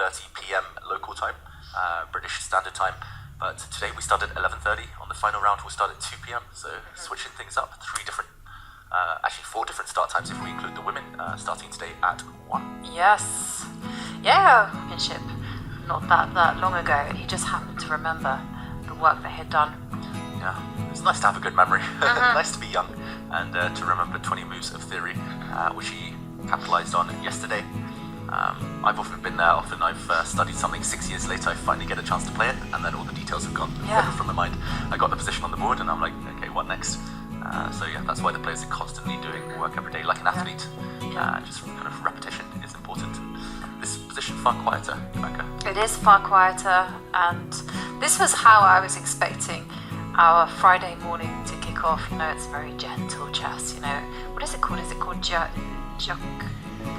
10:30 p.m. local time, British Standard Time. But today we started at 11:30. On the final round, we'll start at 2 p.m. So switching things up, actually 4 different start times if we include the women, starting today at 1. Yes. Yeah, championship. Not that long ago. He just happened to remember the work that he'd done. Yeah, it's nice to have a good memory. Nice to be young and to remember 20 moves of theory, which he capitalized on yesterday. I've often been there. Often I've studied something 6 years later. I finally get a chance to play it, and then all the details have gone from my mind. I got the position on the board, and I'm like, okay, what next? So yeah, that's why the players are constantly doing work every day, like an athlete. Just kind of repetition is important. This position far quieter, Rebecca. It is far quieter, and this was how I was expecting our Friday morning to kick off. You know, it's very gentle chess. You know, what is it called? Is it called Juck?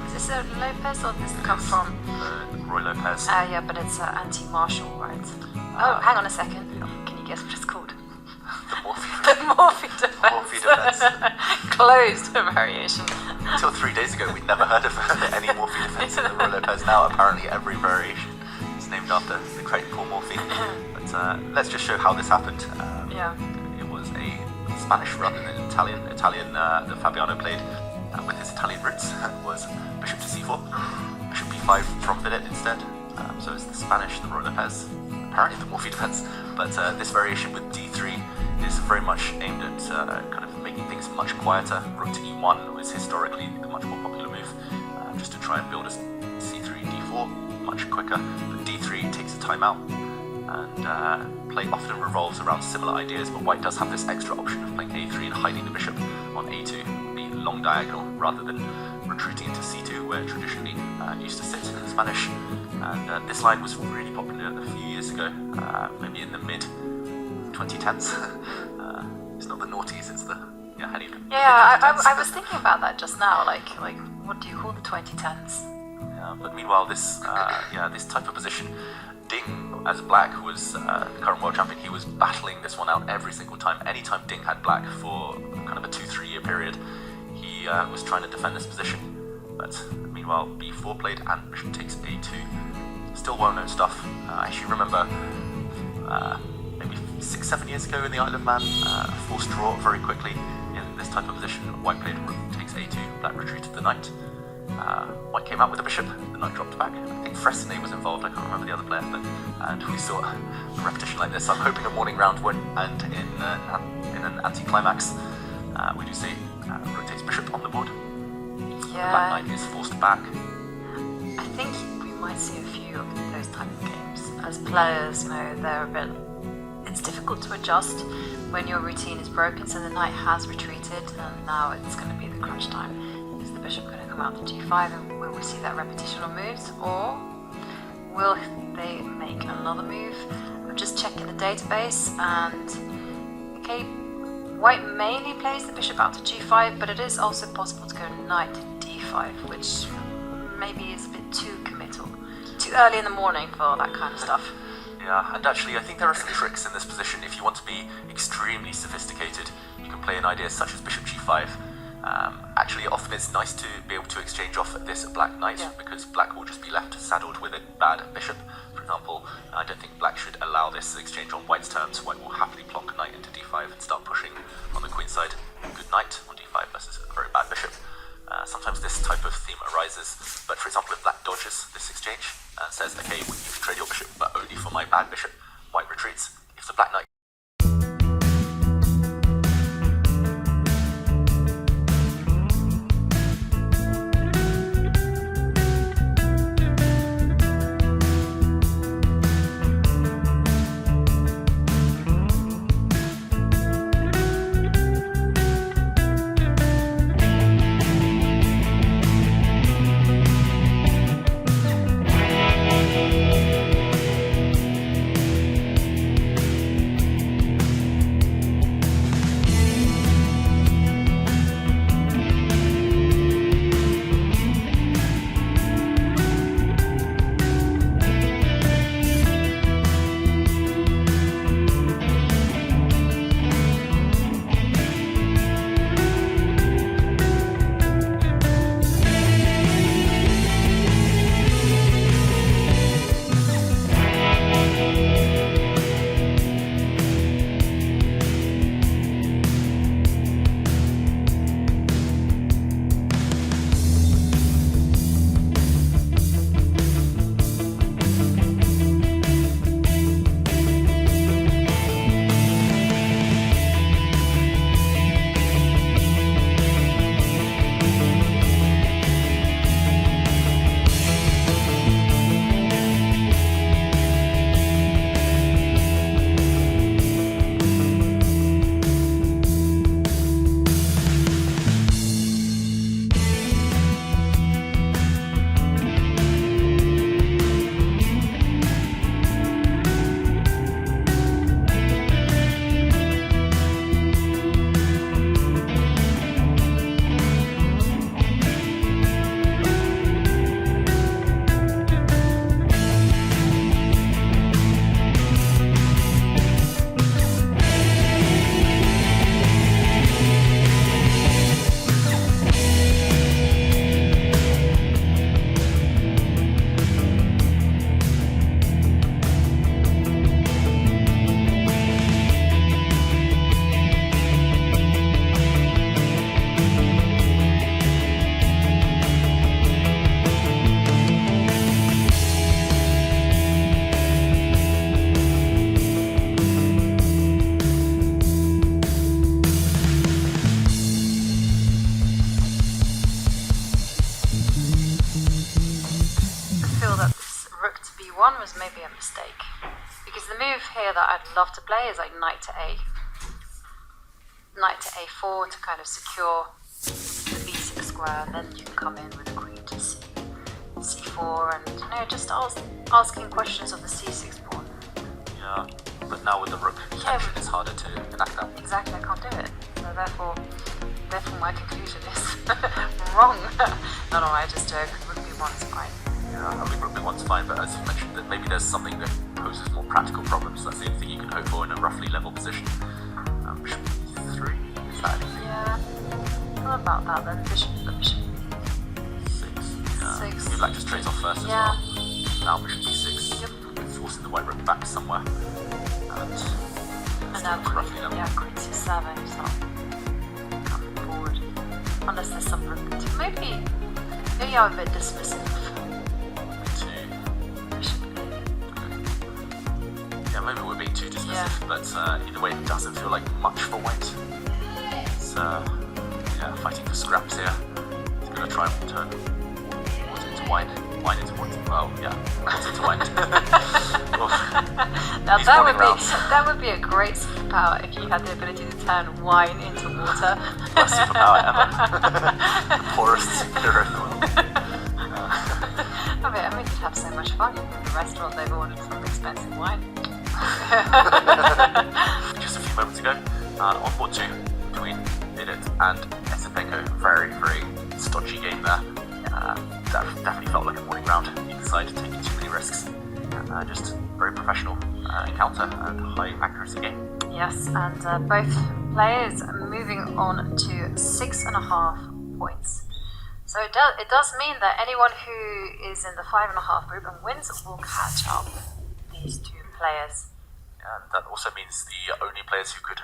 Is this a Lopez or does it come from? Roy Lopez. Yeah, but it's anti-martial, right? Oh, hang on a second. Can you guess what it's called? The Morphe. The Morphe defense. Morphe defense. Closed variation. Until 3 days ago, we'd never heard of any Morphe defense in the Roy Lopez. Now, apparently, every variation is named after the great Paul Morphe. But let's just show how this happened. It was a Spanish rather than an Italian. That Fabiano played with his Italian roots was bishop to c4, bishop b5 from Vidit instead. So it's the Spanish, the Roy Lopez, apparently the Morphe defense. But this variation with d3 is very much aimed at kind of making things much quieter. Rook to e1 was historically the much more popular move, just to try and build a c3, d4 much quicker. But d3 takes a timeout, and play often revolves around similar ideas, but white does have this extra option of playing a3 and hiding the bishop on a2, the long diagonal, rather than retreating into c2, where traditionally used to sit in Spanish. And this line was really popular a few years ago, maybe in the mid-2010s. It's not the noughties, it's the I was thinking about that just now. Like what do you call the 2010s? Yeah, but meanwhile, this type of position, Ding, as black, was the current world champion. He was battling this one out every single time. Anytime Ding had black for kind of a 2-3 year period, he was trying to defend this position. But meanwhile, b4 played and bishop takes a2. Still well-known stuff. I actually remember maybe 6-7 years ago in the Isle of Man, forced draw very quickly in this type of position. White played rook takes a2, black retreated the knight. White came out with the bishop, the knight dropped back. I think Fresnay was involved, I can't remember the other player, and we saw a repetition like this. I'm hoping a morning round won't end in an anti-climax. We do see rotates bishop on the board. Yeah. The black knight is forced back. I think we might see a few of those type of games. As players, you know, it's difficult to adjust when your routine is broken, so the knight has retreated, and now it's going to be the crunch time. Is the bishop going to come out to g5, and will we see that repetition of moves, or will they make another move? I'm just checking the database, and okay, white mainly plays the bishop out to g5, but it is also possible to go knight to d5, which maybe is a bit too committal. Too early in the morning for that kind of stuff. Yeah, and actually I think there are some tricks in this position. If you want to be extremely sophisticated, you can play an idea such as bishop g5. Actually, often it's nice to be able to exchange off this black knight, because black will just be left saddled with a bad bishop. For example, I don't think black should allow this exchange on white's terms. White will happily plonk a knight into d5 and start pushing on the queen side. Good knight on d5 versus a very bad bishop. Sometimes this type of theme arises, but for example, if black dodges this exchange and says, okay, well, you can trade your bishop, but only for my bad bishop, white retreats. If the black knight b1 was maybe a mistake. Because the move here that I'd love to play is like knight to a. Knight to a4 to kind of secure the b6 square, and then you can come in with a queen to c4, and just asking questions of the c6 pawn. Yeah, but now with the rook tension, it's harder to enact that. Exactly, I can't do it. So therefore my conclusion is wrong. Not alright, just joke. Rook b1 is fine. Yeah, I mean rook b1's fine, but as you mentioned, that maybe there's something that poses more practical problems. That's the only thing you can hope for in a roughly level position. Bishop e3, is that anything? Yeah, what about that then? Bishop b6. Yeah. 6. Your black just trades off first as well. Now bishop b6. Yep. Forcing the white rook back somewhere. And now roughly level. Yeah, queen c7, so coming forward. Unless there's some rook. Maybe I'm a bit dismissive. Bishop a. Yeah, maybe we're being too dismissive, but either way, it doesn't feel like much for white. It's fighting for scraps here. He's going to try and turn water into wine. Wine into water. Well, yeah, water into wine. Now that would be a great superpower if you had the ability to turn wine into water. Worst superpower ever. The poorest superhero in the world. I mean, you'd have so much fun in the restaurant. They've ordered some expensive wine. Just a few moments ago, on board 2 between Vidit and Esipenko, very, very stodgy game there. That definitely felt like a morning round. Neither side taking too many risks. Just very professional encounter and high accuracy game. Yes, and both players moving on to 6.5 points. So it does mean that anyone who is in the 5.5 group and wins will catch up these two players. And that also means the only players who could